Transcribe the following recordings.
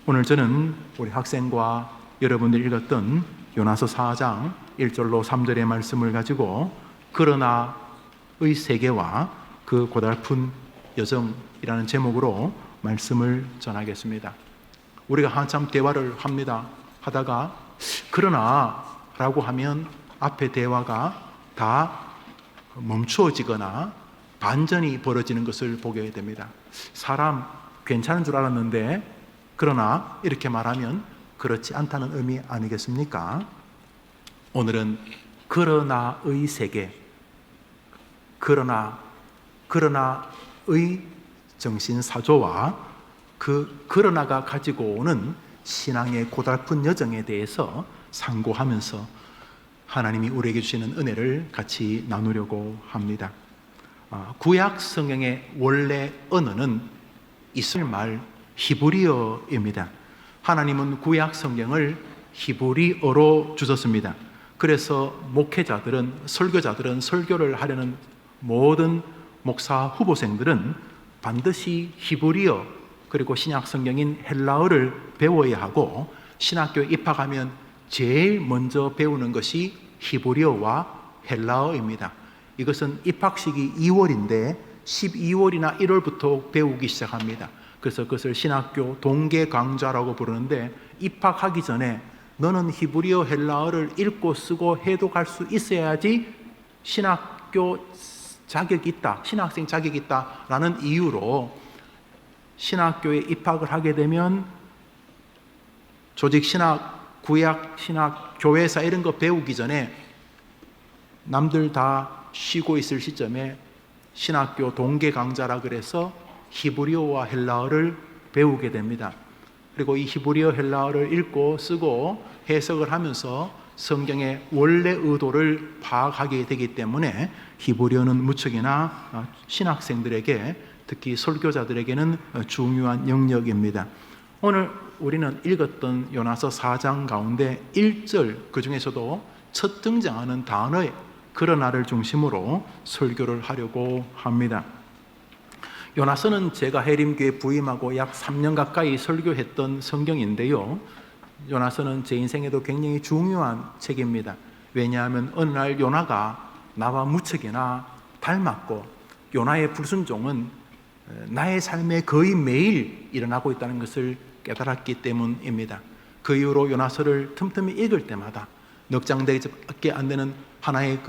오늘 저는 우리 학생과 여러분들이 읽었던 요나서 4장 1절로 3절의 말씀을 가지고 그러나의 세계와 그 고달픈 여정이라는 제목으로 말씀을 전하겠습니다. 우리가 한참 대화를 하다가 그러나 라고 하면 앞에 대화가 다 멈추어지거나 반전이 벌어지는 것을 보게 됩니다. 사람 괜찮은 줄 알았는데 그러나 이렇게 말하면 그렇지 않다는 의미 아니겠습니까? 오늘은 그러나의 세계, 그러나의 정신사조와 그 그러나가 가지고 오는 신앙의 고달픈 여정에 대해서 상고하면서 하나님이 우리에게 주시는 은혜를 같이 나누려고 합니다. 구약 성경의 원래 언어는 이스라엘 히브리어입니다. 하나님은 구약 성경을 히브리어로 주셨습니다. 그래서 목회자들은, 설교자들은, 설교를 하려는 모든 목사 후보생들은 반드시 히브리어 그리고 신약 성경인 헬라어를 배워야 하고, 신학교에 입학하면 제일 먼저 배우는 것이 히브리어와 헬라어입니다. 이것은 입학식이 2월인데 12월이나 1월부터 배우기 시작합니다. 그래서 그것을 신학교 동계 강좌라고 부르는데, 입학하기 전에 너는 히브리어 헬라어를 읽고 쓰고 해독할 수 있어야지 신학교 자격이 있다, 신학생 자격이 있다라는 이유로 신학교에 입학을 하게 되면 조직 신학, 구약 신학, 교회사 이런 거 배우기 전에 남들 다 쉬고 있을 시점에 신학교 동계 강좌라 그래서 히브리어와 헬라어를 배우게 됩니다. 그리고 이 히브리어 헬라어를 읽고 쓰고 해석을 하면서 성경의 원래 의도를 파악하게 되기 때문에 히브리어는 무척이나 신학생들에게, 특히 설교자들에게는 중요한 영역입니다. 오늘 우리는 읽었던 요나서 4장 가운데 1절, 그 중에서도 첫 등장하는 단어의 그러나를 중심으로 설교를 하려고 합니다. 요나서는 제가 해림교회 부임하고 약 3년 가까이 설교했던 성경인데요, 요나서는 제 인생에도 굉장히 중요한 책입니다. 왜냐하면 어느 날 요나가 나와 무척이나 닮았고, 요나의 불순종은 나의 삶에 거의 매일 일어나고 있다는 것을 깨달았기 때문입니다. 그 이후로 요나서를 틈틈이 읽을 때마다 넉장되게 안 되는 하나의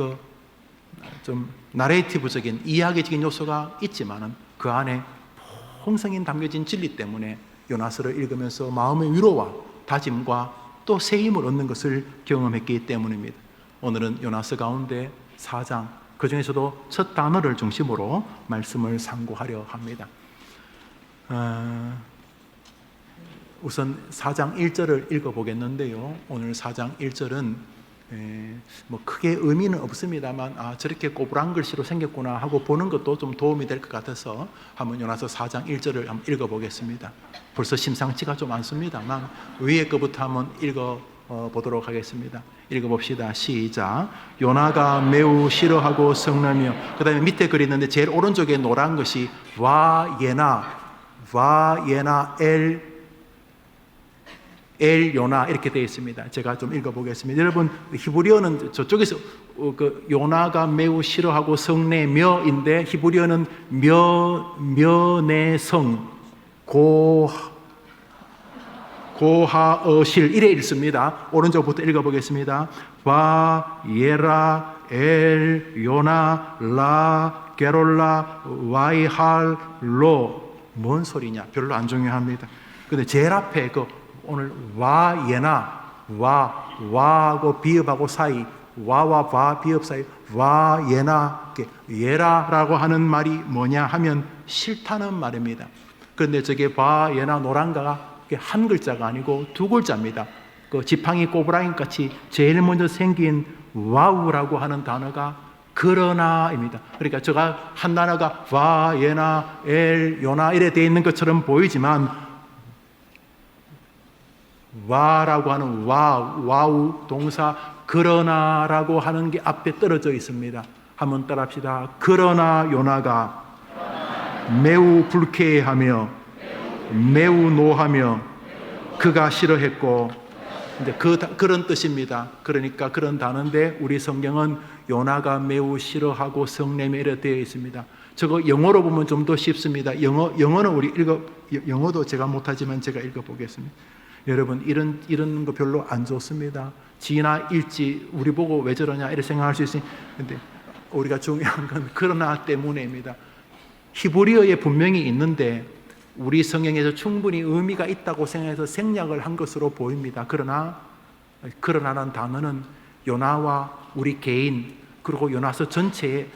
좀 나레이티브적인, 이야기적인 요소가 있지만은 그 안에 홍성인 담겨진 진리 때문에 요나서를 읽으면서 마음의 위로와 다짐과 또 새 힘을 얻는 것을 경험했기 때문입니다. 오늘은 요나서 가운데 4장, 그 중에서도 첫 단어를 중심으로 말씀을 상고하려 합니다. 우선 4장 1절을 읽어보겠는데요, 오늘 4장 1절은 크게 의미는 없습니다만 저렇게 꼬부랑 글씨로 생겼구나 하고 보는 것도 좀 도움이 될 것 같아서 한번 요나서 4장 1절을 한번 읽어보겠습니다. 벌써 심상치가 좀 않습니다만 위에 거부터 한번 읽어보도록 하겠습니다. 읽어봅시다. 시작. 요나가 매우 싫어하고 성내며, 그 다음에 밑에 글이 있는데 제일 오른쪽에 노란 것이 와예나 엘 요나 이렇게 되어 있습니다. 제가 좀 읽어보겠습니다. 여러분, 히브리어는 저쪽에서 요나가 매우 싫어하고 성내며인데 히브리어는 면의성 고하어실 이래 읽습니다. 오른쪽부터 읽어보겠습니다. 와 예라 엘 요나 라 게롤라 와이할 로. 뭔 소리냐? 별로 안 중요합니다. 근데 제일 앞에 오늘 와 예나, 와하고 비읍하고 사이, 와와 와 비읍 사이, 와 예나, 예라라고 하는 말이 뭐냐 하면 싫다는 말입니다. 그런데 저게 와 예나 노란가가 한 글자가 아니고 두 글자입니다. 그 지팡이 꼬부라인 같이 제일 먼저 생긴 와우라고 하는 단어가 그러나입니다. 그러니까 저가 한 단어가 와 예나 엘 요나 이래 되어 있는 것처럼 보이지만 와라고 하는 와우 동사 그러나라고 하는 게 앞에 떨어져 있습니다. 한번 따라합시다. 그러나 요나가 매우 불쾌해하며 매우 노하며 그가 싫어했고, 근데 그런 뜻입니다. 그러니까 그런 단어인데 우리 성경은 요나가 매우 싫어하고 성냄에 이렇게 되어 있습니다. 저거 영어로 보면 좀 더 쉽습니다. 영어는 우리 영어도 제가 못하지만 제가 읽어보겠습니다. 여러분, 이런 거 별로 안 좋습니다. 지나 일지 우리 보고 왜 저러냐 이렇게 생각할 수 있으니, 근데 우리가 중요한 건 그러나 때문에입니다. 히브리어에 분명히 있는데 우리 성경에서 충분히 의미가 있다고 생각해서 생략을 한 것으로 보입니다. 그러나라는 단어는 요나와 우리 개인 그리고 요나서 전체에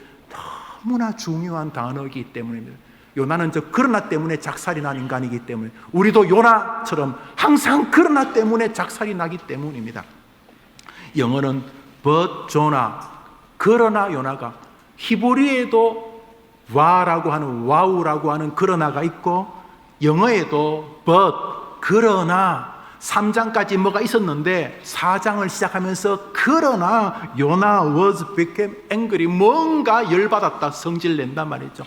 너무나 중요한 단어이기 때문입니다. 요나는 저 그러나 때문에 작살이 난 인간이기 때문에 우리도 요나처럼 항상 그러나 때문에 작살이 나기 때문입니다. 영어는 but Jonah, 그러나 요나가, 히브리에도 와라고 하는 와우라고 하는 그러나가 있고 영어에도 but, 그러나 3장까지 뭐가 있었는데 4장을 시작하면서 그러나 요나 was became angry, 뭔가 열받았다, 성질낸단 말이죠.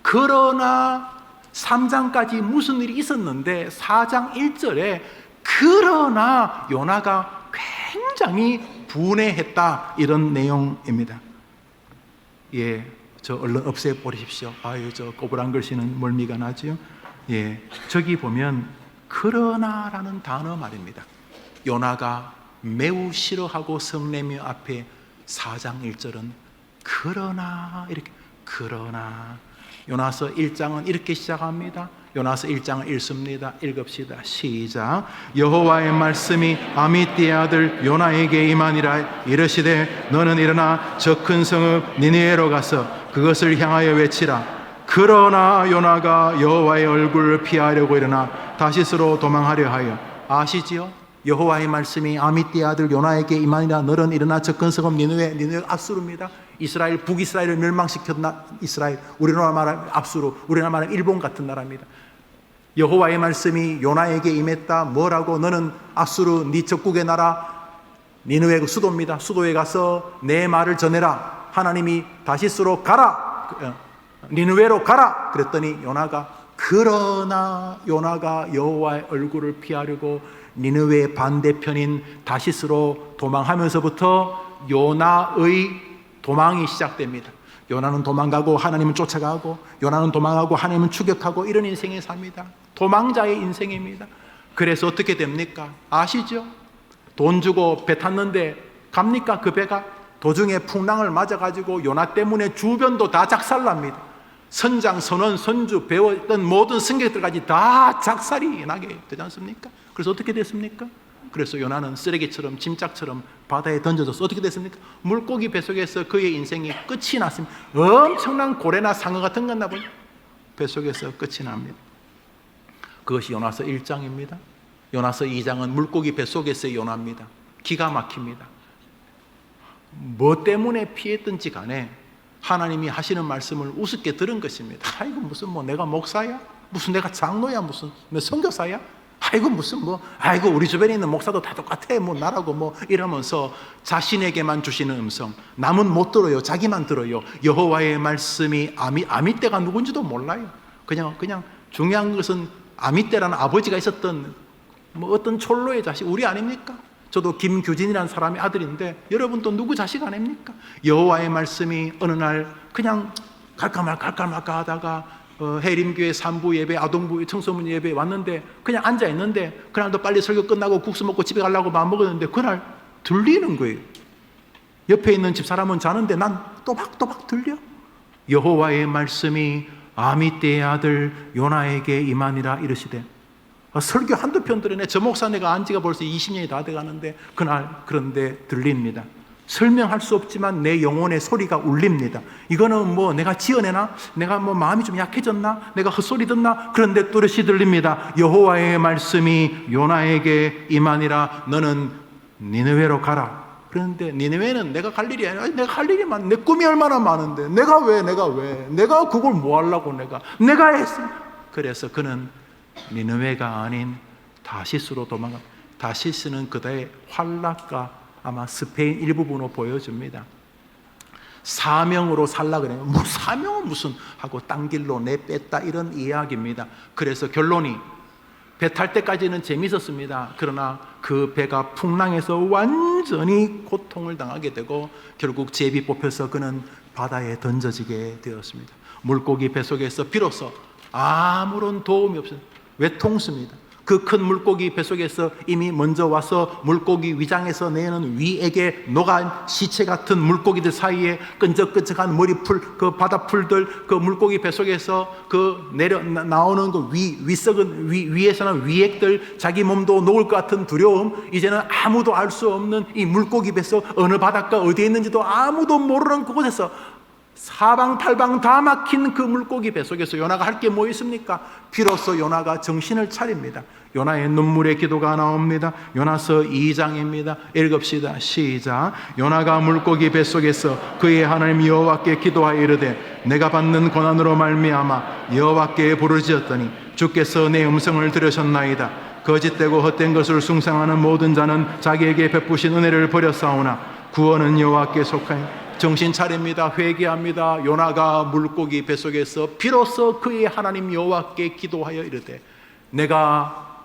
그러나 3장까지 무슨 일이 있었는데 4장 1절에 그러나 요나가 굉장히 분해했다, 이런 내용입니다. 예, 저 얼른 없애버리십시오. 아유, 저 꼬부랑 글씨는 멀미가 나지요. 예, 저기 보면 그러나라는 단어 말입니다. 요나가 매우 싫어하고 성내며 앞에 4장 1절은 그러나, 이렇게 그러나. 요나서 1장은 이렇게 시작합니다. 요나서 1장을 읽습니다. 읽읍시다. 시작. 여호와의 말씀이 아미띠의 아들 요나에게 임하니라. 이르시되 너는 일어나 저 큰 성읍 니느웨로 가서 그것을 향하여 외치라. 그러나 요나가 여호와의 얼굴을 피하려고 일어나 다시스로 도망하려 하여. 아시지요? 여호와의 말씀이 아미띠의 아들 요나에게 임하니라. 너는 일어나 저 큰 성읍 니느웨 압수르입니다. 이스라엘, 북이스라엘을 멸망시켰나 이스라엘. 우리나라 말하면 압수르, 우리나라 말하면 일본 같은 나라입니다. 여호와의 말씀이 요나에게 임했다. 뭐라고? 너는 압수르, 네 적국의 나라 니느웨 수도입니다. 수도에 가서 내 말을 전해라. 하나님이 다시스로 가라, 니느웨로 가라 그랬더니 그러나 요나가 여호와의 얼굴을 피하려고 니느웨 반대편인 다시스로 도망하면서부터 요나의 도망이 시작됩니다. 요나는 도망가고 하나님은 쫓아가고, 요나는 도망하고 하나님은 추격하고, 이런 인생에 삽니다. 도망자의 인생입니다. 그래서 어떻게 됩니까? 아시죠? 돈 주고 배 탔는데 갑니까? 그 배가 도중에 풍랑을 맞아가지고 요나 때문에 주변도 다 작살납니다. 선장, 선원, 선주, 배웠던 모든 승객들까지 다 작살이 나게 되지 않습니까? 그래서 어떻게 됐습니까? 그래서 요나는 쓰레기처럼, 짐짝처럼 바다에 던져져서 어떻게 됐습니까? 물고기 뱃속에서 그의 인생이 끝이 났습니다. 엄청난 고래나 상어 같은 건 나보니 뱃속에서 끝이 납니다. 그것이 요나서 1장입니다. 요나서 2장은 물고기 뱃속에서의 요나입니다. 기가 막힙니다. 뭐 때문에 피했든지 간에 하나님이 하시는 말씀을 우습게 들은 것입니다. 아이고, 무슨 내가 목사야? 무슨 내가 장로야? 무슨 선교사야? 아이고, 무슨 아이고, 우리 주변에 있는 목사도 다 똑같아. 나라고 이러면서 자신에게만 주시는 음성. 남은 못 들어요. 자기만 들어요. 여호와의 말씀이 아미떼가 누군지도 몰라요. 그냥 중요한 것은 아미떼라는 아버지가 있었던 어떤 촐로의 자식, 우리 아닙니까? 저도 김규진이라는 사람의 아들인데 여러분도 누구 자식 아닙니까? 여호와의 말씀이 어느 날 그냥 갈까 말까 하다가 해림교회 산부 예배, 아동부 청소년 예배 왔는데 그냥 앉아 있는데 그날도 빨리 설교 끝나고 국수 먹고 집에 가려고 마음 먹었는데 그날 들리는 거예요. 옆에 있는 집사람은 자는데 난 또박또박 들려. 여호와의 말씀이 아미떼의 아들 요나에게 임하니라. 이르시되. 설교 한두 편 들으네. 저 목사 내가 안 지가 벌써 20년이 다 돼가는데 그날 그런데 들립니다. 설명할 수 없지만 내 영혼의 소리가 울립니다. 이거는 내가 지어내나? 내가 마음이 좀 약해졌나? 내가 헛소리 듣나? 그런데 또렷이 들립니다. 여호와의 말씀이 요나에게 임하니라. 너는 니느웨로 가라. 그런데 니느웨는 내가 갈 일이 아니야. 내가 할 일이 내 꿈이 얼마나 많은데 내가 그걸 뭐 하려고 내가 했어. 그래서 그는 니느웨가 아닌 다시스로 도망가. 다시스는 그다의 환락과 아마 스페인 일부분으로 보여줍니다. 사명으로 살라 그래요. 사명은 무슨 하고 딴 길로 내뺐다, 이런 이야기입니다. 그래서 결론이 배 탈 때까지는 재미있었습니다. 그러나 그 배가 풍랑해서 완전히 고통을 당하게 되고 결국 제비 뽑혀서 그는 바다에 던져지게 되었습니다. 물고기 뱃속에서 비로소 아무런 도움이 없어요. 외통수입니다. 그 큰 물고기 뱃속에서 이미 먼저 와서 물고기 위장에서 내는 위에게 녹아인 시체 같은 물고기들 사이에 끈적끈적한 머리풀, 그 바다풀들, 그 물고기 뱃속에서 그 나오는 그 위석은 위에서는 위액들, 자기 몸도 녹을 것 같은 두려움, 이제는 아무도 알 수 없는 이 물고기 뱃속 어느 바닷가 어디에 있는지도 아무도 모르는 그곳에서 사방팔방 다 막힌 그 물고기 뱃속에서 요나가 할 게 뭐 있습니까? 비로소 요나가 정신을 차립니다. 요나의 눈물의 기도가 나옵니다. 요나서 2장입니다. 읽읍시다. 시작. 요나가 물고기 뱃속에서 그의 하나님 여호와께 기도하여 이르되 내가 받는 고난으로 말미암아 여호와께 부르짖었더니 주께서 내 음성을 들으셨나이다. 거짓되고 헛된 것을 숭상하는 모든 자는 자기에게 베푸신 은혜를 버렸사오나 구원은 여호와께 속하니. 정신 차립니다. 회개합니다. 요나가 물고기 뱃속에서 비로소 그의 하나님 여호와께 기도하여 이르되 내가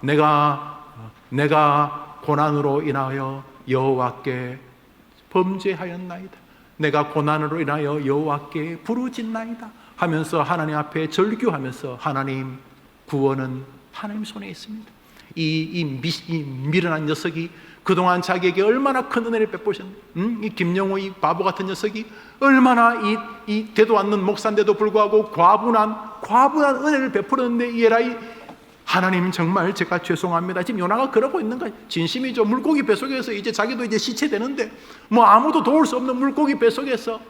고난으로 인하여 여호와께 범죄하였나이다. 내가 고난으로 인하여 여호와께 부르짖나이다 하면서 하나님 앞에 절규하면서 하나님, 구원은 하나님 손에 있습니다. 이 미련한 녀석이 그동안 자기에게 얼마나 큰 은혜를 베푸셨는데, 이 김영호 이 바보 같은 녀석이 얼마나 이 되도 않는 목사인데도 불구하고 과분한 은혜를 베풀었는데, 이 에라이 하나님 정말 제가 죄송합니다. 지금 요나가 그러고 있는 거예요. 진심이죠. 물고기 뱃속에서 이제 자기도 이제 시체 되는데 뭐 아무도 도울 수 없는 물고기 뱃속에서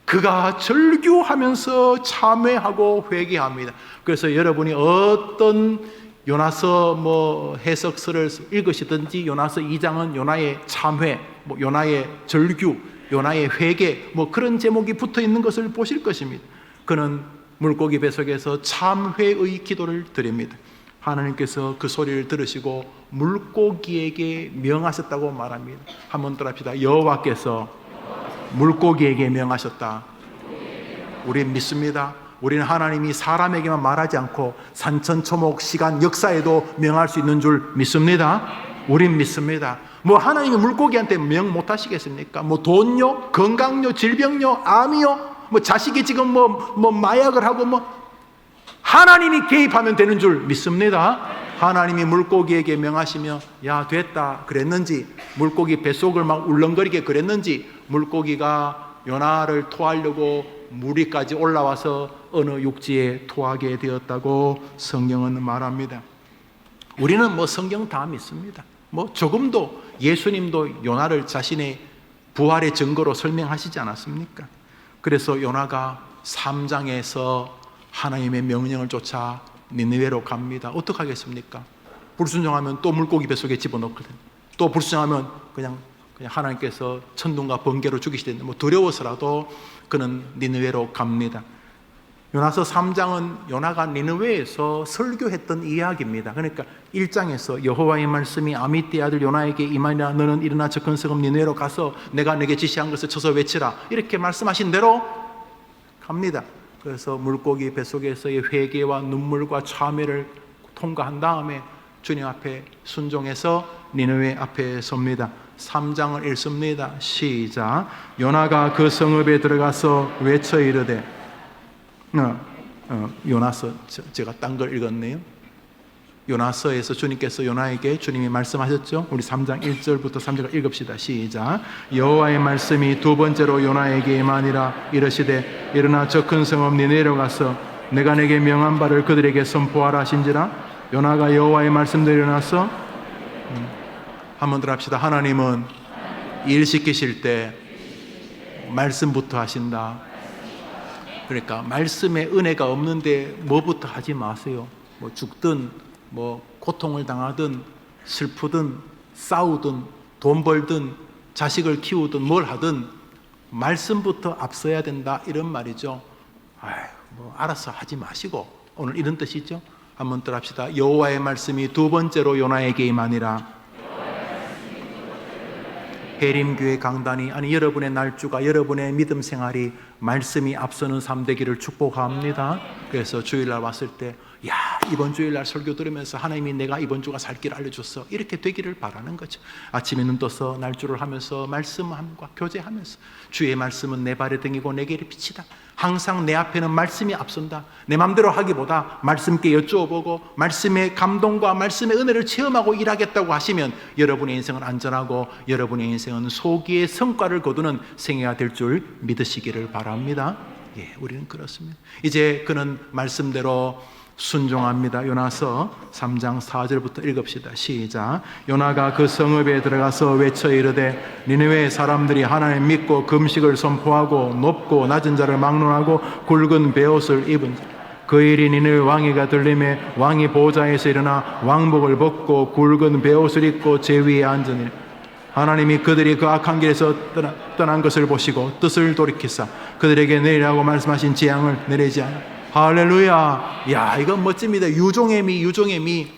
그가 절규하면서 참회하고 회개합니다. 그래서 여러분이 어떤 요나서 해석서를 읽으시든지 요나서 2장은 요나의 참회, 요나의 절규, 요나의 회개 그런 제목이 붙어 있는 것을 보실 것입니다. 그는 물고기 뱃속에서 참회의 기도를 드립니다. 하나님께서 그 소리를 들으시고 물고기에게 명하셨다고 말합니다. 한번 더 합시다. 여호와께서 물고기에게 명하셨다. 우린 믿습니다. 우리는 하나님이 사람에게만 말하지 않고 산천초목 시간 역사에도 명할 수 있는 줄 믿습니다. 우린 믿습니다. 하나님이 물고기한테 명 못하시겠습니까? 돈요, 건강요, 질병요, 암이요, 자식이 지금 마약을 하고 하나님이 개입하면 되는 줄 믿습니다. 하나님이 물고기에게 명하시며 야 됐다 그랬는지, 물고기 뱃속을 막 울렁거리게 그랬는지, 물고기가 요나를 토하려고 물 위까지 올라와서 어느 육지에 토하게 되었다고 성경은 말합니다. 우리는 성경 다 믿습니다. 조금도 예수님도 요나를 자신의 부활의 증거로 설명하시지 않았습니까? 그래서 요나가 3장에서 하나님의 명령을 쫓아 니느웨로 갑니다. 어떻게 하겠습니까? 불순종하면 또 물고기 뱃속에 집어넣거든. 또 불순종하면 그냥 하나님께서 천둥과 번개로 죽이시는데 두려워서라도 그는 니느웨로 갑니다. 요나서 3장은 요나가 니느웨에서 설교했던 이야기입니다. 그러니까 1장에서 여호와의 말씀이 아미띠 아들 요나에게 임하니라. 너는 일어나 저 큰 성읍 니느웨로 가서 내가 내게 지시한 것을 쳐서 외치라. 이렇게 말씀하신 대로 갑니다. 그래서 물고기 뱃속에서의 회개와 눈물과 참회를 통과한 다음에 주님 앞에 순종해서 니느웨 앞에 섭니다. 3장을 읽습니다. 시작. 요나가 그 성읍에 들어가서 외쳐 이르되 요나서 제가 딴 걸 읽었네요. 요나서에서 주님께서 요나에게 주님이 말씀하셨죠. 우리 3장 1절부터 3절 읽읍시다. 시작. 여호와의 말씀이 두 번째로 요나에게 임하니라. 이르시되 일어나 저 큰 성읍 니느웨로 가서 내가 내게 명한 바를 그들에게 선포하라 하신지라. 요나가 여호와의 말씀대로 일어나서 한번 더 합시다. 하나님은 일 시키실 때 말씀부터 하신다. 그러니까 말씀에 은혜가 없는데 뭐부터 하지 마세요. 죽든 고통을 당하든 슬프든 싸우든 돈 벌든 자식을 키우든 뭘 하든 말씀부터 앞서야 된다, 이런 말이죠. 알아서 하지 마시고, 오늘 이런 뜻이죠. 한번 더 합시다. 여호와의 말씀이 두 번째로 요나에게 임하니라. 해림교회 강단이, 아니 여러분의 날주가, 여러분의 믿음 생활이 말씀이 앞서는 삶 되기를 축복합니다. 그래서 주일날 왔을 때 야, 이번 주일날 설교 들으면서 하나님이 내가 이번 주가 살 길을 알려줬어, 이렇게 되기를 바라는 거죠. 아침에 눈 떠서 날주를 하면서 말씀함과 교제하면서 주의 말씀은 내 발의 등이고 내 길의 빛이다. 항상 내 앞에는 말씀이 앞선다. 내 맘대로 하기보다 말씀께 여쭈어보고 말씀의 감동과 말씀의 은혜를 체험하고 일하겠다고 하시면 여러분의 인생은 안전하고 여러분의 인생은 소기의 성과를 거두는 생애가 될 줄 믿으시기를 바랍니다. 예, 우리는 그렇습니다. 이제 그는 말씀대로 순종합니다. 요나서 3장 4절부터 읽읍시다. 시작. 요나가 그 성읍에 들어가서 외쳐 이르되 니느웨 사람들이 하나님 믿고 금식을 선포하고 높고 낮은 자를 막론하고 굵은 베옷을 입은 자. 그 일이 니느웨 왕이가 들림에 왕이 보좌에서 일어나 왕복을 벗고 굵은 베옷을 입고 제 위에 앉으니 하나님이 그들이 그 악한 길에서 떠난 것을 보시고 뜻을 돌이키사 그들에게 내리라고 말씀하신 재앙을 내리지 않아. 할렐루야. 야, 이건 멋집니다. 유종의 미, 유종의 미.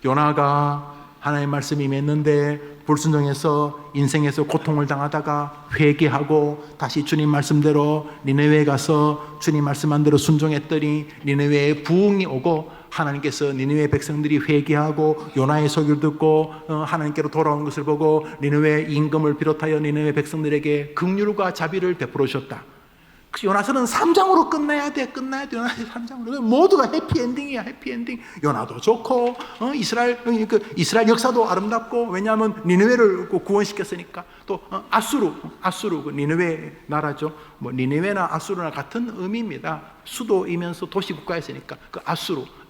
요나가 하나님의 말씀이 맺는데 불순종해서 인생에서 고통을 당하다가 회개하고 다시 주님 말씀대로 니느웨에 가서 주님 말씀한 대로 순종했더니 니느웨에 부흥이 오고 하나님께서 니느웨 백성들이 회개하고 요나의 소리를 듣고 하나님께로 돌아온 것을 보고 니느웨 임금을 비롯하여 니느웨 백성들에게 긍휼과 자비를 베풀어 주셨다. 요나서는 3장으로 끝나야 돼. 요나서 3장으로. 모두가 해피엔딩이야, 해피엔딩. 요나도 좋고, 이스라엘 역사도 아름답고, 왜냐하면 니느웨를 구원시켰으니까. 또, 아수르, 니느웨 나라죠. 뭐, 니느웨나 아수르나 같은 의미입니다. 수도이면서 도시국가였으니까. 그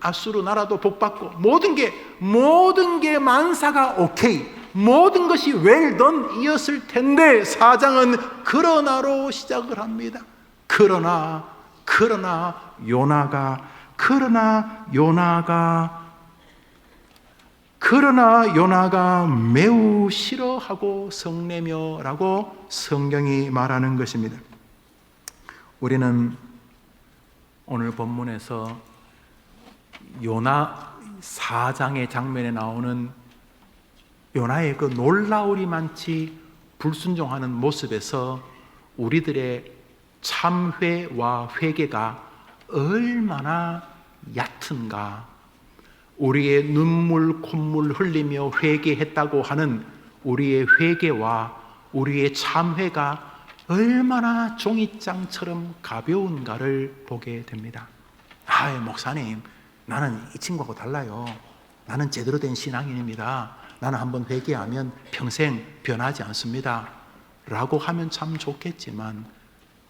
아수르 나라도 복받고, 모든 게 만사가 오케이. 모든 것이 웰던이었을 텐데, 4장은 그러나로 시작을 합니다. 그러나 요나가 매우 싫어하고 성내며라고 성경이 말하는 것입니다. 우리는 오늘 본문에서 요나 4장의 장면에 나오는 요나의 그 놀라우리만치 불순종하는 모습에서 우리들의 참회와 회개가 얼마나 얕은가, 우리의 눈물 콧물 흘리며 회개했다고 하는 우리의 회개와 우리의 참회가 얼마나 종이장처럼 가벼운가를 보게 됩니다. 목사님, 나는 이 친구하고 달라요. 나는 제대로 된 신앙인입니다. 나는 한번 회개하면 평생 변하지 않습니다. 라고 하면 참 좋겠지만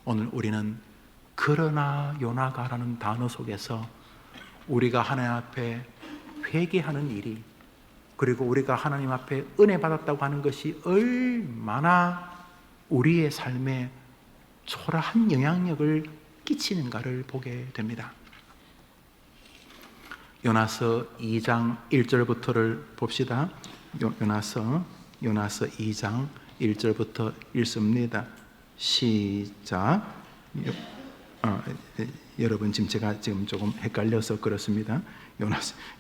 오늘 우리는 그러나 요나가라는 단어 속에서 우리가 하나님 앞에 회개하는 일이, 그리고 우리가 하나님 앞에 은혜 받았다고 하는 것이 얼마나 우리의 삶에 초라한 영향력을 끼치는가를 보게 됩니다. 요나서 2장 1절부터를 봅시다. 요나서 2장 1절부터 읽습니다. 시작. 여러분, 제가 조금 헷갈려서 그렇습니다.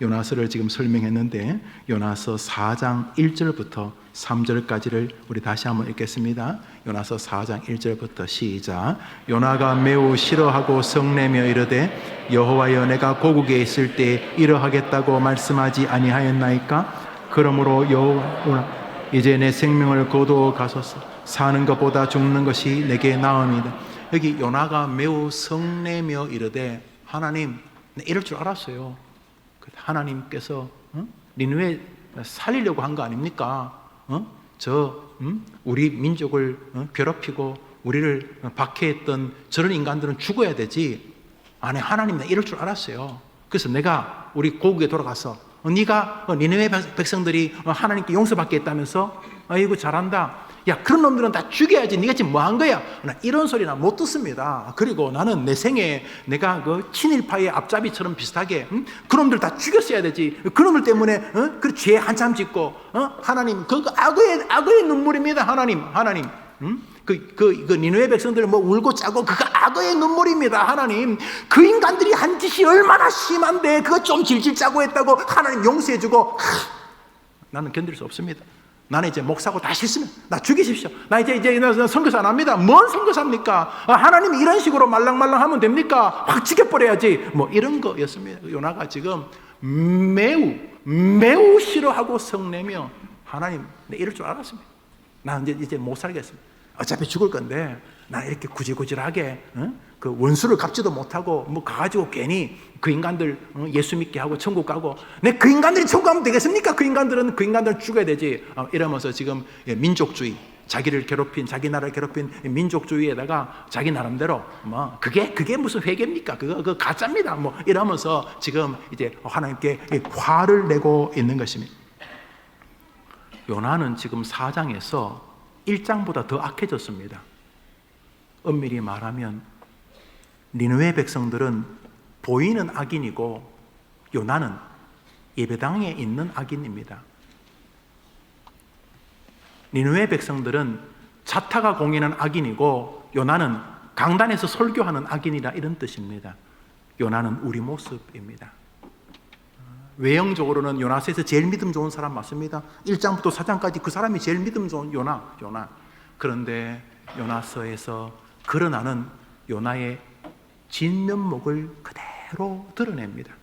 요나서를 지금 설명했는데 요나서 4장 1절부터 3절까지를 우리 다시 한번 읽겠습니다. 요나서 4장 1절부터 시작. 요나가 매우 싫어하고 성내며 이르되 여호와여, 내가 고국에 있을 때 이러하겠다고 말씀하지 아니하였나이까? 그러므로 여호와, 이제 내 생명을 거두어 가소서. 사는 것보다 죽는 것이 내게 나음이다. 여기 요나가 매우 성내며 이르되, 하나님, 내 이럴 줄 알았어요. 하나님께서 니느웨 살리려고 한 거 아닙니까? 우리 민족을 괴롭히고 우리를 박해했던 저런 인간들은 죽어야 되지. 아니, 하나님, 나 이럴 줄 알았어요. 그래서 내가 우리 고국에 돌아가서 네가 니느웨 백성들이 하나님께 용서받게 했다면서? 아이고, 잘한다. 야, 그런 놈들은 다 죽여야지. 네가 지금 뭐 한 거야? 나 이런 소리나 못 듣습니다. 그리고 나는 내 생에 내가 그 친일파의 앞잡이처럼 비슷하게 그놈들 다 죽였어야 되지. 그놈들 때문에 그 죄 한참 짓고 하나님, 그 악의 눈물입니다. 하나님. 그 니느웨 백성들 뭐 울고 짜고 그거 악의 눈물입니다. 하나님, 그 인간들이 한 짓이 얼마나 심한데 그거 좀 질질 짜고 했다고 하나님 용서해주고. 나는 견딜 수 없습니다. 나는 이제 목사고 다 싫으면 나 죽이십시오. 나 이제 선교사 안 합니다. 뭔 선교사입니까? 하나님이 이런 식으로 말랑말랑 하면 됩니까? 확 죽여버려야지. 뭐 이런 거였습니다. 요나가 지금 매우 싫어하고 성내며 하나님, 내 이럴 줄 알았습니다. 나 이제 못 살겠습니다. 어차피 죽을 건데 나 이렇게 구질구질하게 그 원수를 갚지도 못하고 뭐 가가지고 괜히 그 인간들 예수 믿게 하고 천국 가고, 내 그 인간들이 천국 가면 되겠습니까? 그 인간들은 죽어야 되지. 이러면서 지금 민족주의, 자기를 괴롭힌, 자기 나라를 괴롭힌 민족주의에다가 자기 나름대로 뭐 그게 무슨 회개입니까? 그거 가짜입니다. 뭐 이러면서 지금 이제 하나님께 화를 내고 있는 것입니다. 요나는 지금 4장에서 1장보다 더 악해졌습니다. 엄밀히 말하면 니느웨 백성들은 보이는 악인이고 요나는 예배당에 있는 악인입니다. 니느웨 백성들은 자타가 공인한 악인이고 요나는 강단에서 설교하는 악인이라, 이런 뜻입니다. 요나는 우리 모습입니다. 외형적으로는 요나서에서 제일 믿음 좋은 사람 맞습니다. 1장부터 4장까지 그 사람이 제일 믿음 좋은 요나. 그런데 요나서에서 그러나는 요나의 진면목을 그대로 드러냅니다.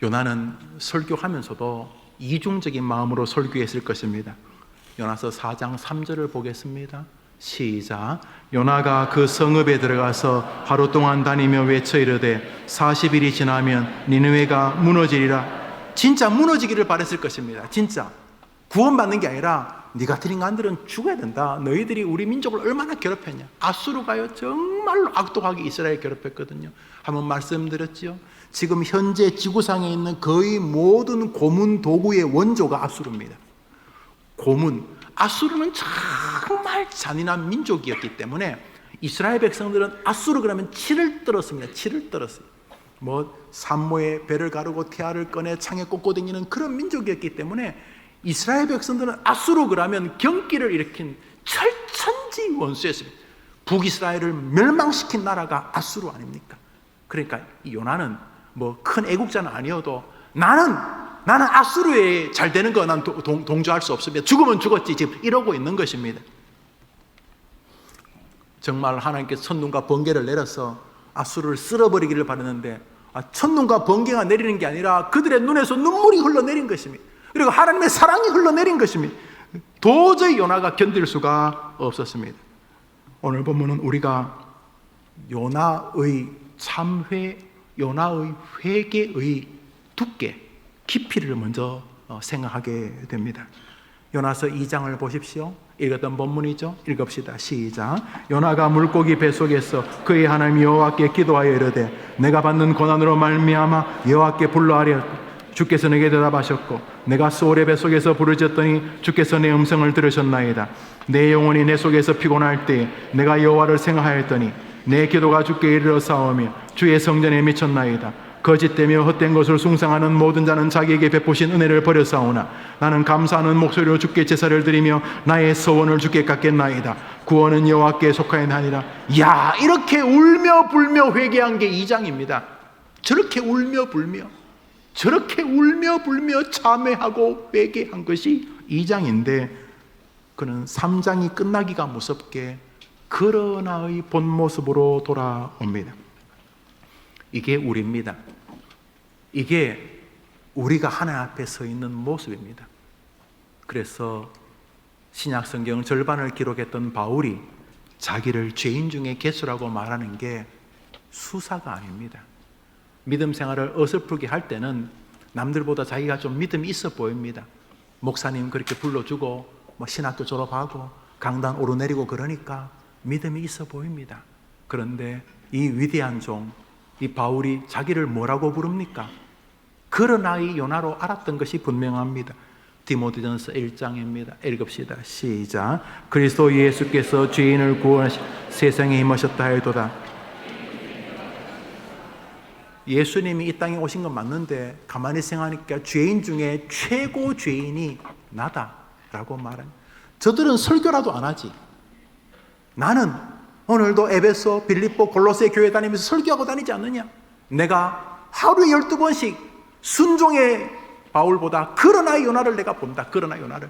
요나는 설교하면서도 이중적인 마음으로 설교했을 것입니다. 요나서 4장 3절을 보겠습니다. 시작. 요나가 그 성읍에 들어가서 하루 동안 다니며 외쳐 이르되 40일이 지나면 니느웨가 무너지리라. 진짜 무너지기를 바랬을 것입니다. 진짜 구원받는 게 아니라 네 같은 인간들은 죽어야 된다. 너희들이 우리 민족을 얼마나 괴롭혔냐. 아수르가요 정말로 악독하게 이스라엘 괴롭혔거든요. 한번 말씀드렸죠. 지금 현재 지구상에 있는 거의 모든 고문 도구의 원조가 아수르입니다. 고문. 아수르는 정말 잔인한 민족이었기 때문에 이스라엘 백성들은 아수르 그러면 치를 떨었습니다. 치를 떨었어요. 뭐 산모의 배를 가르고 태아를 꺼내 창에 꽂고 다니는 그런 민족이었기 때문에 이스라엘 백성들은 아수르 그러면 경기를 일으킨 철천지 원수였습니다. 북이스라엘을 멸망시킨 나라가 아수르 아닙니까? 그러니까 이 요나는 뭐 큰 애국자는 아니어도 나는 아수르에 잘 되는 거 난 동조할 수 없습니다. 죽으면 죽었지 지금 이러고 있는 것입니다. 정말 하나님께서 천눈과 번개를 내려서 아수르를 쓸어버리기를 바랐는데 천눈과 번개가 내리는 게 아니라 그들의 눈에서 눈물이 흘러내린 것입니다. 그리고 하나님의 사랑이 흘러내린 것입니다. 도저히 요나가 견딜 수가 없었습니다. 오늘 본문은 우리가 요나의 참회, 요나의 회개의 두께, 깊이를 먼저 생각하게 됩니다. 요나서 2장을 보십시오. 읽었던 본문이죠. 읽읍시다. 시작. 요나가 물고기 뱃속에서 그의 하나님 여호와께 기도하여 이르되 내가 받는 고난으로 말미암아 여호와께 불러하려 주께서 내게 대답하셨고 내가 수월의 뱃속에서 부르짖었더니 주께서 내 음성을 들으셨나이다. 내 영혼이 내 속에서 피곤할 때에 내가 여호와를 생각하였더니 내 기도가 주께 이르러 싸우며 주의 성전에 미쳤나이다. 거짓되며 헛된 것을 숭상하는 모든 자는 자기에게 베푸신 은혜를 버렸사오나 나는 감사하는 목소리로 주께 제사를 드리며 나의 소원을 주께 갚겠나이다. 구원은 여호와께 속하였나니라. 야, 이렇게 울며 불며 회개한 게 2장입니다. 저렇게 울며 불며 참회하고 회개한 것이 2장인데 그는 3장이 끝나기가 무섭게 그러나의 본 모습으로 돌아옵니다. 이게 우리입니다. 이게 우리가 하나님 앞에 서 있는 모습입니다. 그래서 신약 성경 절반을 기록했던 바울이 자기를 죄인 중에 개수라고 말하는 게 수사가 아닙니다. 믿음 생활을 어설프게 할 때는 남들보다 자기가 좀 믿음이 있어 보입니다. 목사님 그렇게 불러주고 뭐 신학교 졸업하고 강단 오르내리고 그러니까 믿음이 있어 보입니다. 그런데 이 위대한 종, 이 바울이 자기를 뭐라고 부릅니까? 그러나 이 요나로 알았던 것이 분명합니다. 디모데전서 1장입니다. 읽읍시다. 시작. 그리스도 예수께서 죄인을 구원하시 세상에 임하셨다 하여도다. 예수님이 이 땅에 오신 건 맞는데 가만히 생각하니까 죄인 중에 최고 죄인이 나다라고 말합니다. 저들은 설교라도 안 하지. 나는 오늘도 에베소, 빌립보, 골로새 교회 다니면서 설교하고 다니지 않느냐? 내가 하루에 12번씩 순종의 바울보다 그러나 요나를 내가 본다. 그러나 요나를.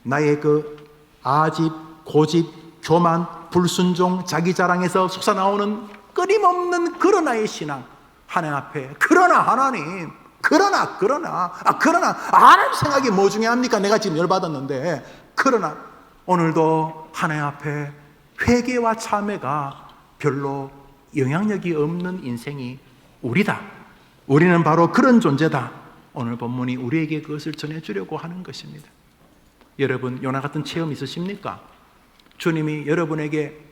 나의 그 아집, 고집, 교만, 불순종, 자기 자랑에서 솟아나오는 끊임없는 그러나의 신앙, 하나님 앞에 그러나 하나님, 그러나 하나님 생각이 뭐 중요합니까? 내가 지금 열받았는데 그러나 오늘도 하나님 앞에 회개와 참회가 별로 영향력이 없는 인생이 우리다. 우리는 바로 그런 존재다. 오늘 본문이 우리에게 그것을 전해주려고 하는 것입니다. 여러분, 요나 같은 체험 있으십니까? 주님이 여러분에게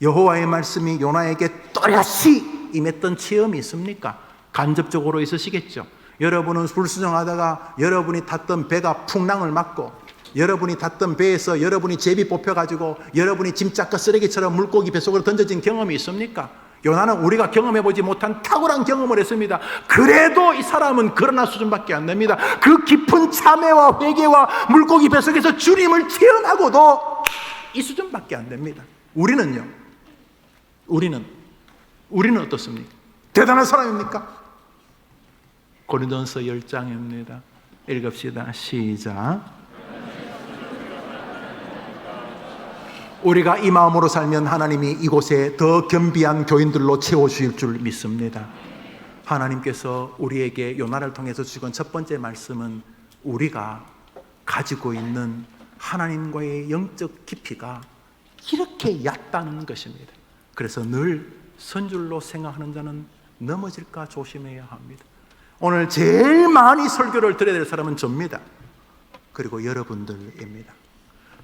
여호와의 말씀이 요나에게 또렷이 임했던 체험이 있습니까? 간접적으로 있으시겠죠. 여러분은 불순종하다가 여러분이 탔던 배가 풍랑을 맞고, 여러분이 탔던 배에서 여러분이 제비 뽑혀가지고 여러분이 짐짝과 쓰레기처럼 물고기 뱃속으로 던져진 경험이 있습니까? 요나는 우리가 경험해보지 못한 탁월한 경험을 했습니다. 그래도 이 사람은 그러나 수준밖에 안 됩니다. 그 깊은 참회와 회개와 물고기 뱃속에서 주님을 체험하고도 이 수준밖에 안 됩니다. 우리는요? 우리는 어떻습니까? 대단한 사람입니까? 고린도전서 10장입니다. 읽읍시다. 시작. 우리가 이 마음으로 살면 하나님이 이곳에 더 겸비한 교인들로 채워주실 줄 믿습니다. 하나님께서 우리에게 요나를 통해서 주신 첫 번째 말씀은 우리가 가지고 있는 하나님과의 영적 깊이가 이렇게 얕다는 것입니다. 그래서 늘 선줄로 생각하는 자는 넘어질까 조심해야 합니다. 오늘 제일 많이 설교를 들어야 될 사람은 접니다. 그리고 여러분들입니다.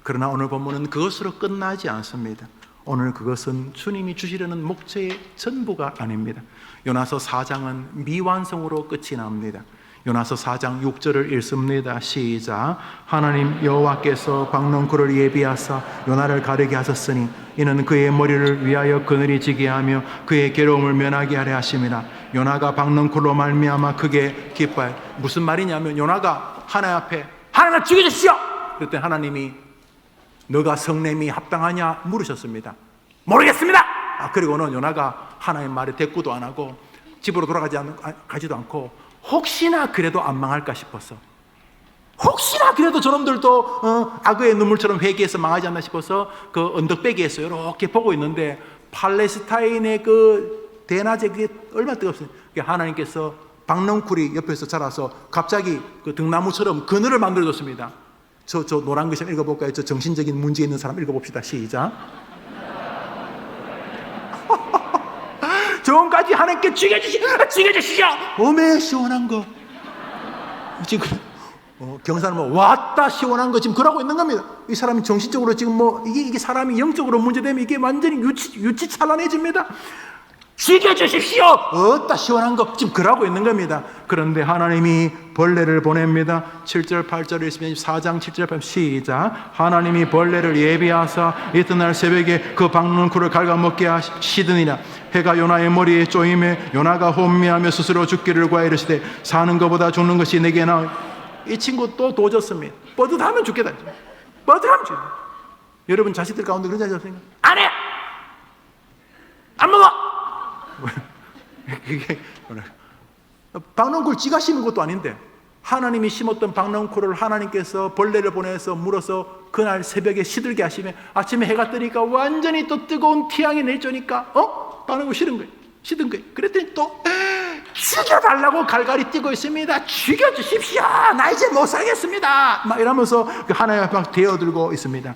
그러나 오늘 본문은 그것으로 끝나지 않습니다. 오늘 그것은 주님이 주시려는 목적의 전부가 아닙니다. 요나서 4장은 미완성으로 끝이 납니다. 요나서 4장 6절을 읽습니다. 시작. 하나님 여호와께서 박넝쿨을 예비하사 요나를 가르게 하셨으니 이는 그의 머리를 위하여 그늘이 지게 하며 그의 괴로움을 면하게 하려 하심이라. 요나가 박넝쿨로 말미암아 크게 기뻐해. 무슨 말이냐면 요나가 하나님 앞에 하나님 죽여주시오! 그때 하나님이 너가 성냄이 합당하냐 물으셨습니다. 모르겠습니다. 그리고는 요나가 하나님 말에 대꾸도 안 하고 집으로 가지도 않고 혹시나 그래도 안 망할까 싶어서, 혹시나 그래도 저놈들도 악어의 눈물처럼 회개해서 망하지 않나 싶어서 그 언덕배기에서 이렇게 보고 있는데 팔레스타인의 그 대낮에 그게 얼마나 뜨겁습니까? 하나님께서 박넝쿨이 옆에서 자라서 갑자기 그 등나무처럼 그늘을 만들어줬습니다. 저 노란 글 좀 읽어볼까요? 저 정신적인 문제 있는 사람 읽어봅시다. 시작. 저음까지 하나님께 죽여주시죠. 어메 시원한 거. 지금 경사는 뭐 왔다 시원한 거 지금 그러고 있는 겁니다. 이 사람이 정신적으로 지금 뭐 이게 사람이 영적으로 문제되면 이게 완전히 유치찬란해집니다. 죽여주십시오. 어따 시원한 거 지금 그러고 있는 겁니다. 그런데 하나님이 벌레를 보냅니다. 7절 8절을 읽으면 4장 7절 8절 시작. 하나님이 벌레를 예비하사 이튿날 새벽에 그 박넝쿨을 갉아먹게 하시더니라. 해가 요나의 머리에 쪼임에 요나가 혼미하며 스스로 죽기를 구하여 이르시되 사는 것보다 죽는 것이 내게 나으. 이 친구 또 도졌습니다. 뻗듯하면 죽겠다. 뻗듯하면 죽겠다. 여러분 자식들 가운데 그런 자식 없습니까? 안 해! 안 먹어! 이게 박넝쿨 지가 심은 것도 아닌데 하나님이 심었던 박넝쿨을 하나님께서 벌레를 보내서 물어서 그날 새벽에 시들게 하시면 아침에 해가 뜨니까 완전히 또 뜨거운 태양이 내리니까 박넝쿨 시든 거예요. 그랬더니 또 죽여달라고 갈갈이 뛰고 있습니다. 죽여주십시오. 나 이제 못 살겠습니다. 막 이러면서 하나님 앞에 대어들고 있습니다.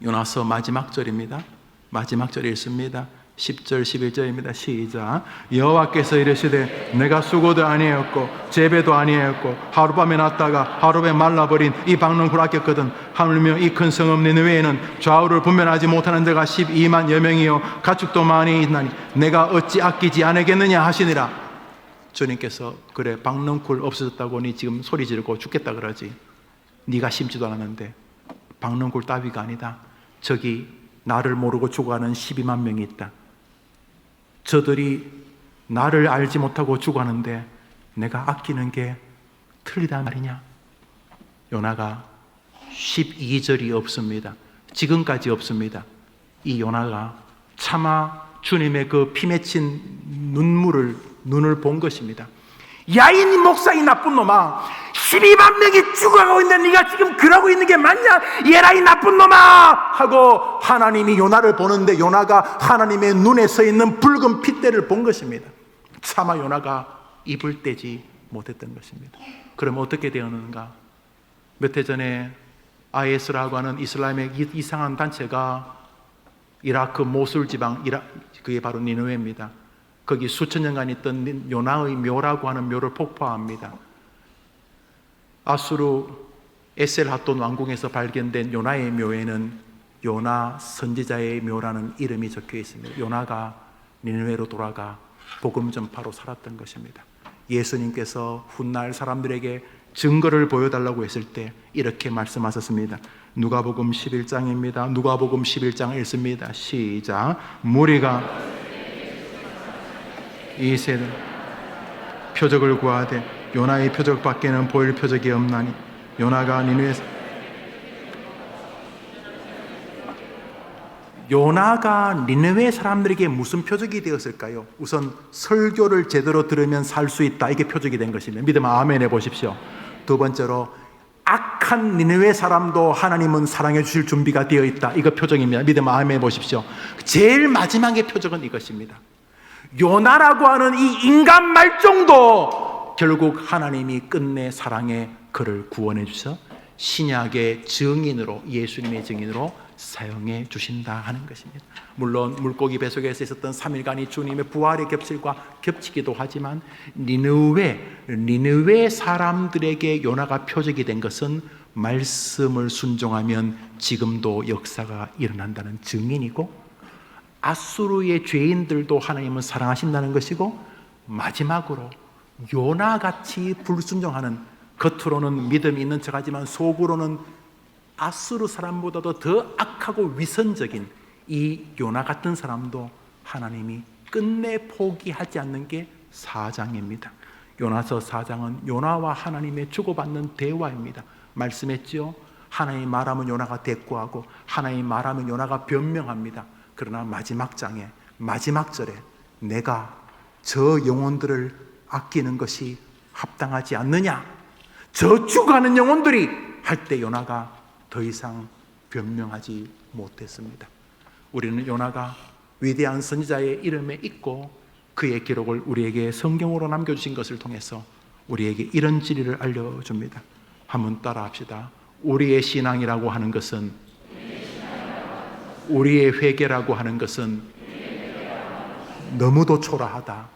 요나서 마지막 절입니다. 마지막 절 읽습니다. 10절 11절입니다. 시작. 여호와께서 이르시되 내가 수고도 아니하였고 재배도 아니하였고 하룻밤에 났다가 하룻밤에 말라버린 이 박넝쿨 아꼈거든. 하물며 이 큰 성읍 니느웨에는 좌우를 분별하지 못하는 자가 12만여 명이요 가축도 많이 있나니 내가 어찌 아끼지 않겠느냐 하시니라. 주님께서 그래 박넝쿨 없어졌다고 니 지금 소리 지르고 죽겠다 그러지. 네가 심지도 않았는데 박넝쿨 따위가 아니다. 저기 나를 모르고 죽어가는 12만 명이 있다. 저들이 나를 알지 못하고 죽어가는데 내가 아끼는 게 틀리단 말이냐? 요나가 12절이 없습니다. 지금까지 없습니다. 이 요나가 차마 주님의 그 피 맺힌 눈을 본 것입니다. 야인 목사 이 나쁜 놈아, 12만 명이 죽어가고 있는데 네가 지금 그러고 있는 게 맞냐? 얘라 이 나쁜 놈아! 하고 하나님이 요나를 보는데 요나가 하나님의 눈에 서 있는 붉은 핏대를 본 것입니다. 차마 요나가 입을 떼지 못했던 것입니다. 그럼 어떻게 되었는가? 몇 해 전에 IS라고 하는 이슬람의 이상한 단체가 이라크 모술 지방, 그게 바로 니느웨입니다. 거기 수천 년간 있던 요나의 묘라고 하는 묘를 폭파합니다. 아수르 에셀하돈 왕궁에서 발견된 요나의 묘에는 요나 선지자의 묘라는 이름이 적혀 있습니다. 요나가 니느웨로 돌아가 복음 전파로 살았던 것입니다. 예수님께서 훗날 사람들에게 증거를 보여달라고 했을 때 이렇게 말씀하셨습니다. 누가복음 11장입니다. 누가복음 11장 읽습니다. 시작. 무리가 이 세대 표적을 구하되 요나의 표적밖에는 보일 표적이 없나니 요나가 니느웨 사람들에게 무슨 표적이 되었을까요? 우선 설교를 제대로 들으면 살 수 있다. 이게 표적이 된 것입니다. 믿으면 아멘 해보십시오. 두 번째로 악한 니느웨 사람도 하나님은 사랑해 주실 준비가 되어 있다. 이거 표적입니다. 믿으면 아멘 해보십시오. 제일 마지막의 표적은 이것입니다. 요나라고 하는 이 인간 말종도 결국 하나님이 끝내 사랑의 그를 구원해 주셔 신약의 증인으로, 예수님의 증인으로 사용해 주신다 하는 것입니다. 물론 물고기 뱃속에서 있었던 3일간이 주님의 부활의 겹칠과 겹치기도 하지만 니느웨 사람들에게 요나가 표적이 된 것은 말씀을 순종하면 지금도 역사가 일어난다는 증인이고, 아수르의 죄인들도 하나님은 사랑하신다는 것이고, 마지막으로 요나같이 불순종하는, 겉으로는 믿음이 있는 척하지만 속으로는 아수르 사람보다도 더 악하고 위선적인 이 요나 같은 사람도 하나님이 끝내 포기하지 않는 게 4장입니다. 요나서 4장은 요나와 하나님의 주고받는 대화입니다. 말씀했죠. 하나님 말하면 요나가 대꾸하고 하나님 말하면 요나가 변명합니다. 그러나 마지막 장에, 마지막 절에 내가 저 영혼들을 아끼는 것이 합당하지 않느냐, 저 죽어가는 영혼들이 할 때 요나가 더 이상 변명하지 못했습니다. 우리는 요나가 위대한 선지자의 이름에 있고 그의 기록을 우리에게 성경으로 남겨주신 것을 통해서 우리에게 이런 진리를 알려줍니다. 한번 따라합시다. 우리의 신앙이라고 하는 것은, 우리의 회개라고 하는 것은 너무도 초라하다.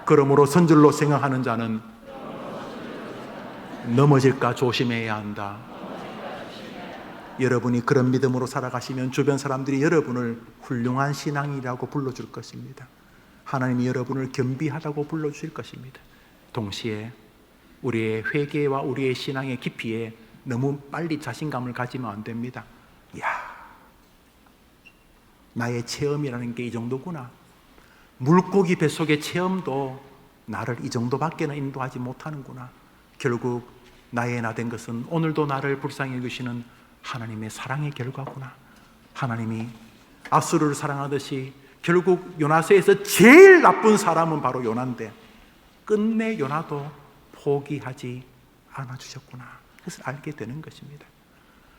그러므로 선질로 생각하는 자는 넘어질까 조심해야 한다. 여러분이 그런 믿음으로 살아가시면 주변 사람들이 여러분을 훌륭한 신앙이라고 불러줄 것입니다. 하나님이 여러분을 겸비하다고 불러주실 것입니다. 동시에 우리의 회개와 우리의 신앙의 깊이에 너무 빨리 자신감을 가지면 안 됩니다. 이야, 나의 체험이라는 게 이 정도구나. 물고기 뱃속의 체험도 나를 이 정도밖에는 인도하지 못하는구나. 결국 나의 나 된 것은 오늘도 나를 불쌍히 여기시는 하나님의 사랑의 결과구나. 하나님이 아수르를 사랑하듯이 결국 요나서에서 제일 나쁜 사람은 바로 요나인데 끝내 요나도 포기하지 않아 주셨구나. 그것을 알게 되는 것입니다.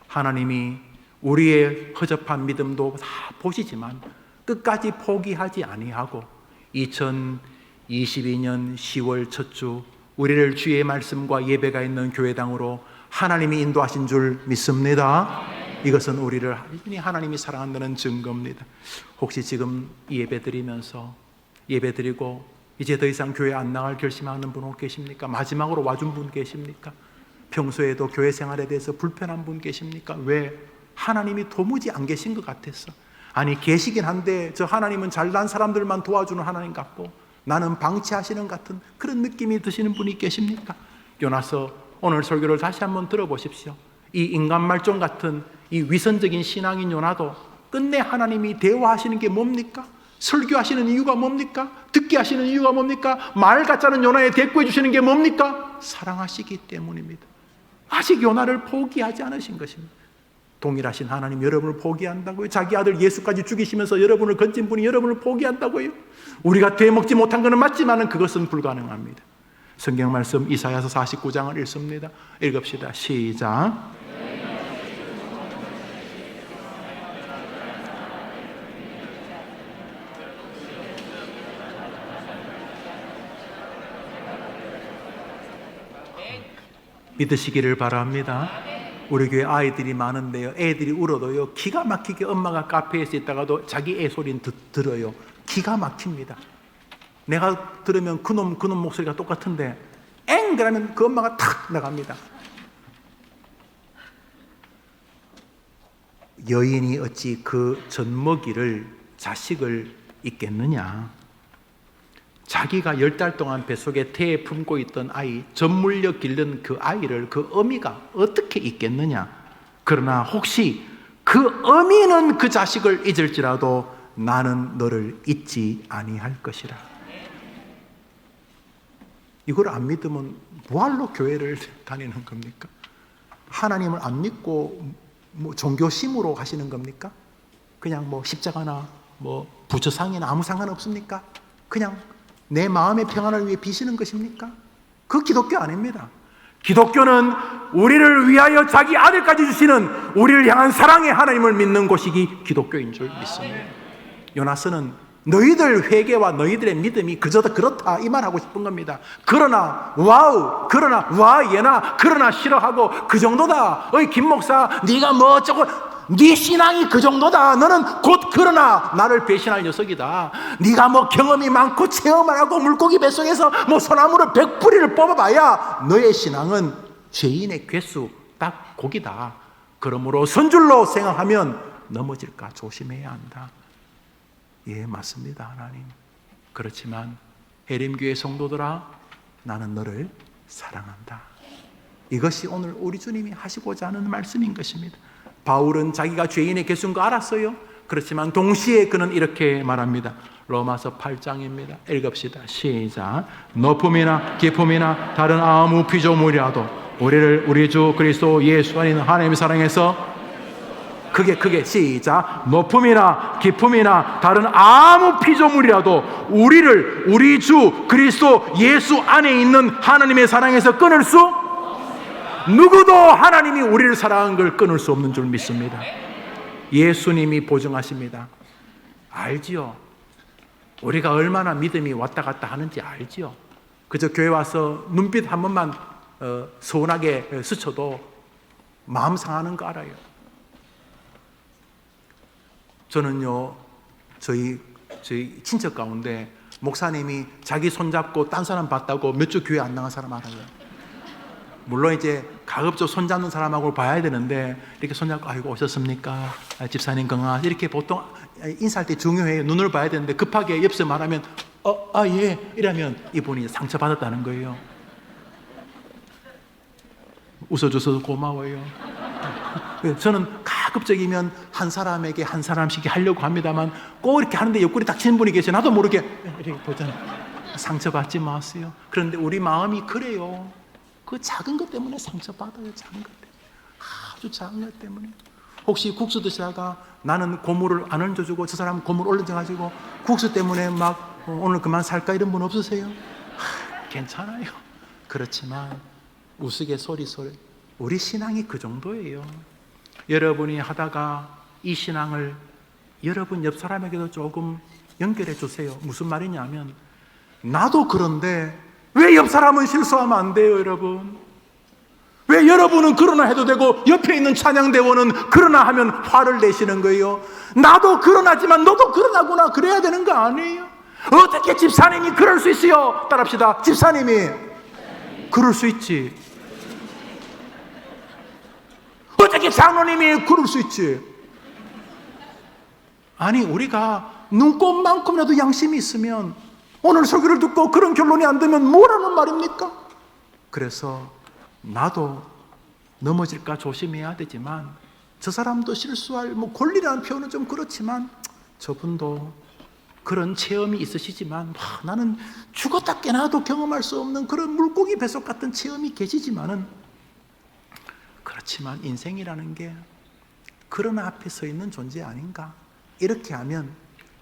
하나님이 우리의 허접한 믿음도 다 보시지만 끝까지 포기하지 아니하고 2022년 10월 첫 주 우리를 주의 말씀과 예배가 있는 교회당으로 하나님이 인도하신 줄 믿습니다. 이것은 우리를 하나님이 사랑한다는 증거입니다. 혹시 지금 예배 드리면서 예배 드리고 이제 더 이상 교회 안 나갈 결심하는 분 혹 계십니까? 마지막으로 와준 분 계십니까? 평소에도 교회 생활에 대해서 불편한 분 계십니까? 왜? 하나님이 도무지 안 계신 것 같았어. 아니 계시긴 한데 저 하나님은 잘난 사람들만 도와주는 하나님 같고 나는 방치하시는 같은 그런 느낌이 드시는 분이 계십니까? 요나서 오늘 설교를 다시 한번 들어보십시오. 이 인간 말종 같은 이 위선적인 신앙인 요나도 끝내 하나님이 대화하시는 게 뭡니까? 설교하시는 이유가 뭡니까? 듣게 하시는 이유가 뭡니까? 말 같지 않은 요나에 대꾸해 주시는 게 뭡니까? 사랑하시기 때문입니다. 아직 요나를 포기하지 않으신 것입니다. 동일하신 하나님 여러분을 포기한다고요? 자기 아들 예수까지 죽이시면서 여러분을 건진 분이 여러분을 포기한다고요? 우리가 되먹지 못한 것은 맞지만 그것은 불가능합니다. 성경 말씀 이사야서 49장을 읽습니다. 읽읍시다. 시작. 믿으시기를 바랍니다. 우리 교회 아이들이 많은데요, 애들이 울어도요 기가 막히게 엄마가 카페에서 있다가도 자기 애 소리는 들어요. 기가 막힙니다. 내가 들으면 그놈 목소리가 똑같은데 엥! 그러면 그 엄마가 탁 나갑니다. 여인이 어찌 그 젖먹이를 자식을 잊겠느냐. 자기가 10달 동안 뱃속에 태에 품고 있던 아이, 젖물려 기른 그 아이를 그 어미가 어떻게 잊겠느냐. 그러나 혹시 그 어미는 그 자식을 잊을지라도 나는 너를 잊지 아니할 것이라. 이걸 안 믿으면 뭐할로 교회를 다니는 겁니까? 하나님을 안 믿고 뭐 종교심으로 가시는 겁니까? 그냥 뭐 십자가나 뭐 부처상이나 아무 상관없습니까? 그냥 내 마음의 평안을 위해 비시는 것입니까? 그 기독교 아닙니다. 기독교는 우리를 위하여 자기 아들까지 주시는 우리를 향한 사랑의 하나님을 믿는 곳이기 기독교인 줄 믿습니다. 요나스는 너희들 회개와 너희들의 믿음이 그저 그렇다 이 말하고 싶은 겁니다. 그러나 와우, 그러나 와 얘나 그러나 싫어하고 그 정도다. 어이 김 목사 네가 뭐 어쩌고 네 신앙이 그 정도다. 너는 곧 그러나 나를 배신할 녀석이다. 네가 뭐 경험이 많고 체험을 하고 물고기 뱃속에서 뭐 소나무를 100뿌리를 뽑아봐야 너의 신앙은 죄인의 괴수 딱 고기다. 그러므로 선줄로 생각하면 넘어질까 조심해야 한다. 예, 맞습니다. 하나님. 그렇지만 에림교회 성도들아, 나는 너를 사랑한다. 이것이 오늘 우리 주님이 하시고자 하는 말씀인 것입니다. 바울은 자기가 죄인의 개수인 거 알았어요. 그렇지만 동시에 그는 이렇게 말합니다. 로마서 8장입니다. 읽읍시다. 시작. 높음이나 깊음이나 다른 아무 피조물이라도 우리를 우리 주 그리스도 예수 안에 있는 하나님의 사랑에서 크게 시작. 높음이나 깊음이나 다른 아무 피조물이라도 우리를 우리 주 그리스도 예수 안에 있는 하나님의 사랑에서 끊을 수 누구도 하나님이 우리를 사랑한 걸 끊을 수 없는 줄 믿습니다. 예수님이 보증하십니다. 알지요? 우리가 얼마나 믿음이 왔다 갔다 하는지 알지요? 그저 교회 와서 눈빛 한 번만 서운하게 스쳐도 마음 상하는 거 알아요. 저는요, 저희 친척 가운데 목사님이 자기 손잡고 딴 사람 봤다고 몇 주 교회 안 나간 사람 알아요. 물론 이제 가급적 손잡는 사람하고 봐야 되는데 이렇게 손잡고 아이고 오셨습니까? 집사님 건강 이렇게 보통 인사할 때 중요해요. 눈을 봐야 되는데 급하게 옆에서 말하면 예 이러면 이분이 상처받았다는 거예요. 웃어줘서 고마워요. 저는 가급적이면 한 사람에게 한 사람씩 하려고 합니다만 꼭 이렇게 하는데 옆구리 닥치는 분이 계셔. 나도 모르게 이렇게 보잖아요. 상처받지 마세요. 그런데 우리 마음이 그래요. 그 작은 것 때문에 상처받아요. 작은 것 때문에. 아주 작은 것 때문에. 혹시 국수 드시다가 나는 고물을 안 얹어주고 저 사람은 고물 올려가지고 국수 때문에 막 오늘 그만 살까 이런 분 없으세요? 괜찮아요. 그렇지만 우스갯소리 우리 신앙이 그 정도예요. 여러분이 하다가 이 신앙을 여러분 옆 사람에게도 조금 연결해 주세요. 무슨 말이냐면 나도 그런데 왜 옆 사람은 실수하면 안 돼요, 여러분? 왜 여러분은 그러나 해도 되고 옆에 있는 찬양대원은 그러나 하면 화를 내시는 거예요? 나도 그러나지만 너도 그러나구나 그래야 되는 거 아니에요? 어떻게 집사님이 그럴 수 있어요? 따라합시다. 집사님이 그럴 수 있지. 어떻게 장로님이 그럴 수 있지? 아니 우리가 눈곱만큼이라도 양심이 있으면 오늘 설교를 듣고 그런 결론이 안 되면 뭐라는 말입니까? 그래서 나도 넘어질까 조심해야 되지만 저 사람도 실수할 권리라는 표현은 좀 그렇지만 저분도 그런 체험이 있으시지만 나는 죽었다 깨나도 경험할 수 없는 그런 물고기 뱃속 같은 체험이 계시지만은 그렇지만 인생이라는 게 그런 앞에 서 있는 존재 아닌가? 이렇게 하면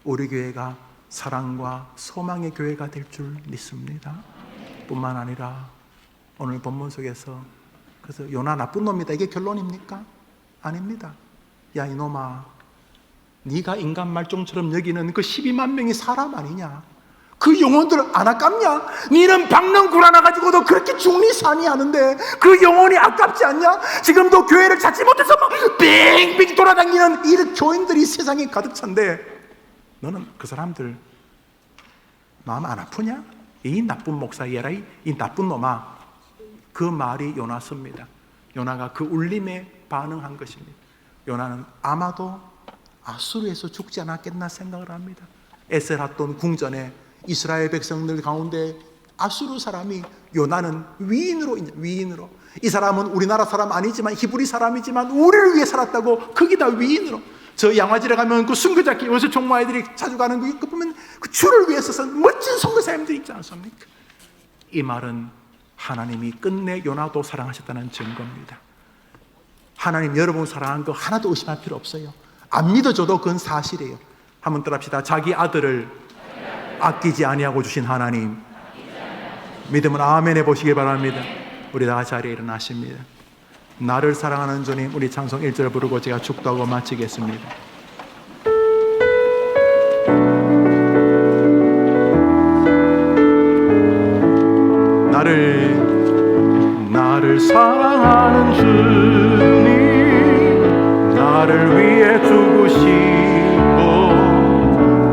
우리 교회가 사랑과 소망의 교회가 될 줄 믿습니다. 뿐만 아니라 오늘 본문 속에서 그래서 요나 나쁜 놈이다 이게 결론입니까? 아닙니다. 야 이놈아, 네가 인간 말종처럼 여기는 그 12만 명이 사람 아니냐? 그 영혼들 안 아깝냐? 니는 박능굴 하나 가지고도 그렇게 중리 산이 하는데 그 영혼이 아깝지 않냐? 지금도 교회를 찾지 못해서 막 빙빙 돌아다니는 이 교인들이 세상에 가득 찬데 너는 그 사람들 마음 안 아프냐? 이 나쁜 목사 얘라 이 나쁜 놈아. 그 말이 요나서입니다. 요나가 그 울림에 반응한 것입니다. 요나는 아마도 아수르에서 죽지 않았겠나 생각을 합니다. 에스라돈 궁전에 이스라엘 백성들 가운데 아수르 사람이 요나는 위인으로 이 사람은 우리나라 사람 아니지만 히브리 사람이지만 우리를 위해 살았다고 거기다 위인으로. 저 양화질에 가면 그 순교자끼 요새 종마애들이 자주 가는 그 보면 그 주를 위해서 선 멋진 선교사님들이 있지 않습니까? 이 말은 하나님이 끝내 요나도 사랑하셨다는 증거입니다. 하나님 여러분 사랑한 거 하나도 의심할 필요 없어요. 안 믿어줘도 그건 사실이에요. 한번 따라합시다. 자기 아들을 아끼지 아니하고 주신 하나님. 믿으면 아멘 해보시기 바랍니다. 우리 다 자리에 일어나십니다. 나를 사랑하는 주님, 우리 찬송 1절 부르고 제가 축도하고 마치겠습니다. 나를 사랑하는 주님, 나를 위해 죽으시고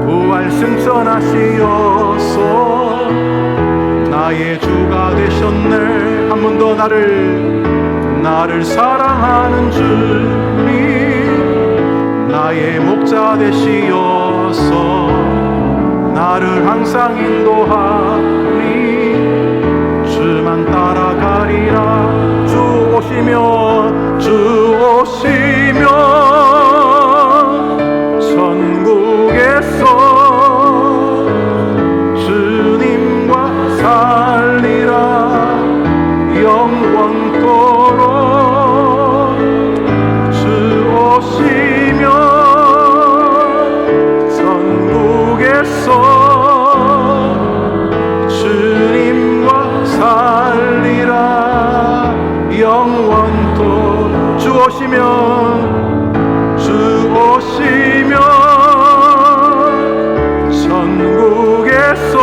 부활 승천하시어서 나의 주가 되셨네. 한 번 더. 나를 사랑하는 주님, 나의 목자 되시어서 나를 항상 인도하니 주만 따라가리라. 주 오시면 천국에서 주님과 살리라. 영원토록 주 오시면 천국에서 주님과 살리라. 영원토록 주 오시면 천국에서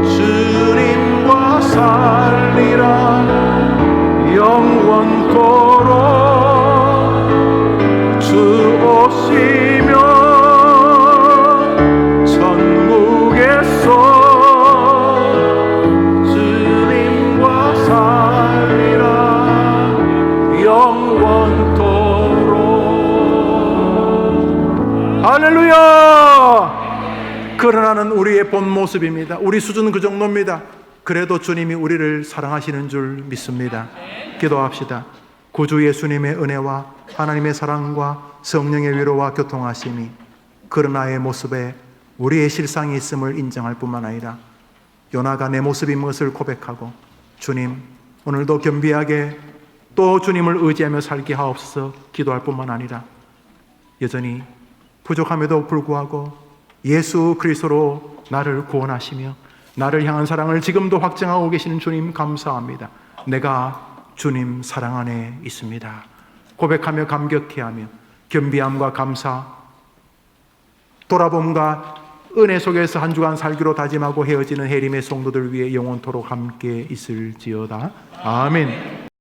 주님과 살리라. 영원토록 주 오시면 천국에서 주님과 살리라. 영원토록. 할렐루야. 그러나는 우리의 본 모습입니다. 우리 수준은 그 정도입니다. 그래도 주님이 우리를 사랑하시는 줄 믿습니다. 기도합시다. 구주 예수님의 은혜와 하나님의 사랑과 성령의 위로와 교통하심이 그러나의 모습에 우리의 실상이 있음을 인정할 뿐만 아니라 요나가 내 모습인 것을 고백하고 주님 오늘도 겸비하게 또 주님을 의지하며 살게 하옵소서 기도할 뿐만 아니라 여전히 부족함에도 불구하고 예수 그리스도로 나를 구원하시며 나를 향한 사랑을 지금도 확증하고 계시는 주님 감사합니다. 내가 주님 사랑 안에 있습니다. 고백하며 감격해하며 겸비함과 감사, 돌아봄과 은혜 속에서 한 주간 살기로 다짐하고 헤어지는 해림의 성도들 위해 영원토록 함께 있을지어다. 아멘.